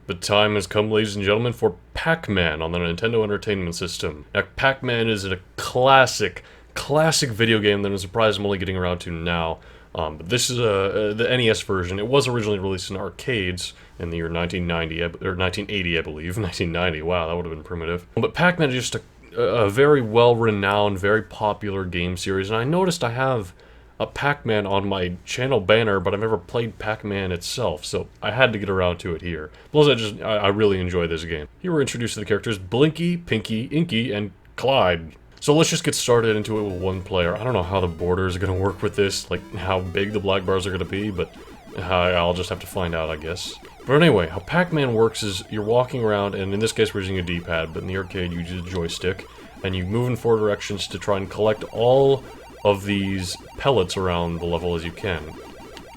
The time has come, ladies and gentlemen, for Pac Man on the Nintendo Entertainment System. Now, Pac Man is a classic video game that I'm surprised I'm only getting around to now. But this is the NES version. It was originally released in arcades in the year 1990, or 1980, I believe. 1990, wow, that would have been primitive. But Pac Man is just a very well-renowned, very popular game series, and I noticed I have a Pac Man on my channel banner, but I've never played Pac Man itself, so I had to get around to it here. Plus, I really enjoy this game. Here we're introduced to the characters Blinky, Pinky, Inky, and Clyde. So let's just get started into it with one player. I don't know how the borders are going to work with this, like how big the black bars are going to be, but I'll just have to find out, I guess. But anyway, how Pac Man works is you're walking around, and in this case we're using a D-pad, but in the arcade you use a joystick, and you move in 4 directions to try and collect all of these pellets around the level as you can.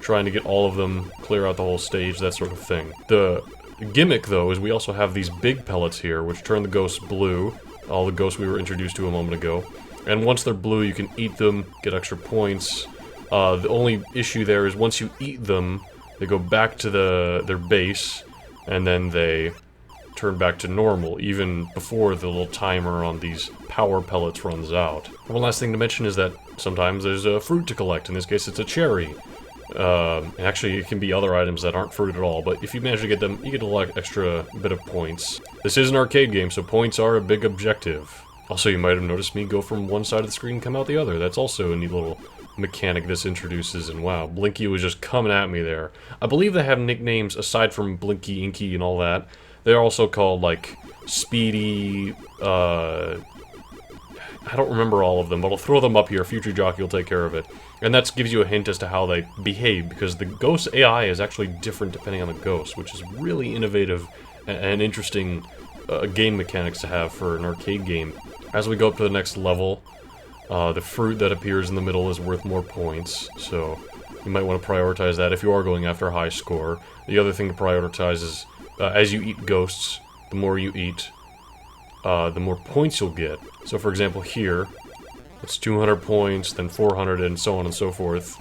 Trying to get all of them, clear out the whole stage, that sort of thing. The gimmick, though, is we also have these big pellets here, which turn the ghosts blue. All the ghosts we were introduced to a moment ago. And once they're blue, you can eat them, get extra points. The only issue there is once you eat them, they go back to their base, and then they turn back to normal, even before the little timer on these power pellets runs out. One last thing to mention is that sometimes there's a fruit to collect. In this case, it's a cherry. Actually, it can be other items that aren't fruit at all, but if you manage to get them, you get a extra bit of points. This is an arcade game, so points are a big objective. Also, you might have noticed me go from one side of the screen and come out the other. That's also a neat little mechanic this introduces, and wow, Blinky was just coming at me there. I believe they have nicknames aside from Blinky, Inky, and all that. They're also called, like, Speedy, I don't remember all of them, but I'll throw them up here. Future Jockey will take care of it. And that gives you a hint as to how they behave, because the ghost AI is actually different depending on the ghost, which is really innovative and interesting game mechanics to have for an arcade game. As we go up to the next level, the fruit that appears in the middle is worth more points, so you might want to prioritize that if you are going after a high score. The other thing to prioritize is, as you eat ghosts, the more you eat, the more points you'll get. So for example here, it's 200 points, then 400, and so on and so forth.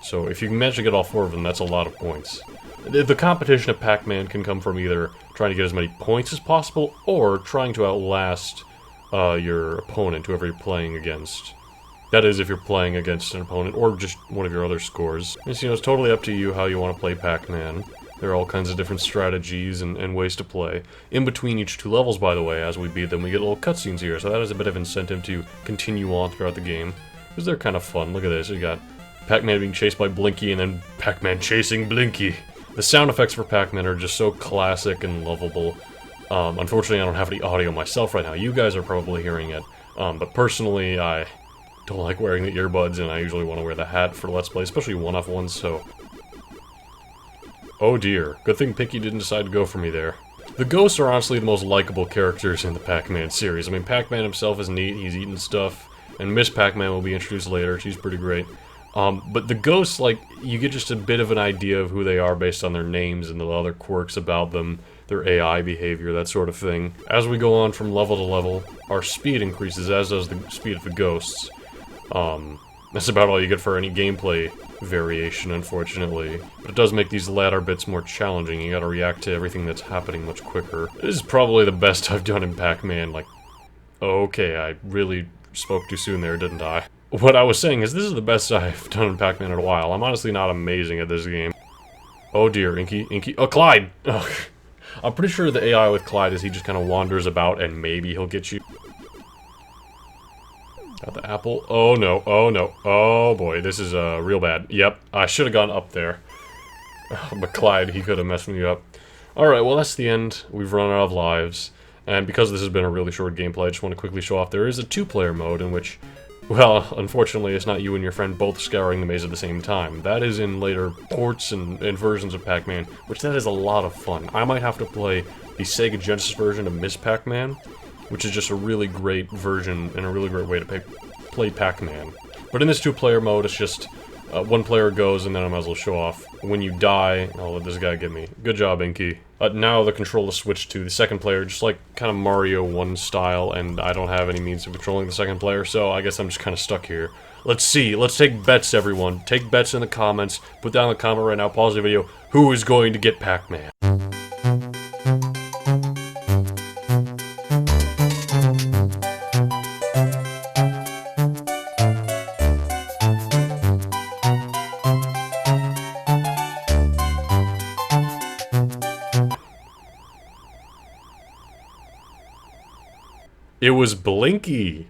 So if you can manage to get all 4 of them, that's a lot of points. The competition of Pac Man can come from either trying to get as many points as possible, or trying to outlast your opponent, whoever you're playing against. That is, if you're playing against an opponent, or just one of your other scores. It's, it's totally up to you how you want to play Pac Man. There are all kinds of different strategies and ways to play. In between each 2 levels, by the way, as we beat them, we get little cutscenes here, so that is a bit of incentive to continue on throughout the game, because they're kind of fun. Look at this, you got Pac Man being chased by Blinky, and then Pac Man chasing Blinky. The sound effects for Pac Man are just so classic and lovable. Unfortunately, I don't have any audio myself right now. You guys are probably hearing it, but personally, I don't like wearing the earbuds, and I usually want to wear the hat for Let's Play, especially one-off ones, so... Oh dear, good thing Pinky didn't decide to go for me there. The ghosts are honestly the most likable characters in the Pac Man series. I mean, Pac Man himself is neat, he's eating stuff, and Miss Pac Man will be introduced later, she's pretty great. But the ghosts, like, you get just a bit of an idea of who they are based on their names and the other quirks about them, their AI behavior, that sort of thing. As we go on from level to level, our speed increases, as does the speed of the ghosts. That's about all you get for any gameplay variation, unfortunately. But it does make these latter bits more challenging. You gotta react to everything that's happening much quicker. This is probably the best I've done in Pac Man, like... Okay, I really spoke too soon there, didn't I? What I was saying is, this is the best I've done in Pac Man in a while. I'm honestly not amazing at this game. Oh dear, Inky... Oh, Clyde! Ugh. I'm pretty sure the AI with Clyde is he just kind of wanders about and maybe he'll get you. Got the apple. Oh no, oh no, oh boy, this is real bad. Yep, I should have gone up there. But Clyde, he could have messed me up. Alright, well that's the end. We've run out of lives. And because this has been a really short gameplay, I just want to quickly show off there is a 2-player mode in which, well, unfortunately it's not you and your friend both scouring the maze at the same time. That is in later ports and versions of Pac Man, which that is a lot of fun. I might have to play the Sega Genesis version of Miss Pac Man, which is just a really great version and a really great way to play Pac Man. But in this 2-player mode, it's just one player goes and then I might as well show off. When you die, I'll let this guy get me. Good job, Inky. Now the control is switched to the second player, just like kind of Mario 1 style, and I don't have any means of controlling the second player, so I guess I'm just kind of stuck here. Let's see, let's take bets, everyone. Take bets in the comments. Put down a comment right now, pause the video. Who is going to get Pac Man? It was Blinky.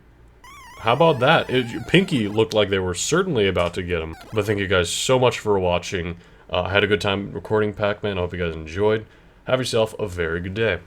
How about that? Pinky looked like they were certainly about to get him. But thank you guys so much for watching. I had a good time recording Pac Man. I hope you guys enjoyed. Have yourself a very good day.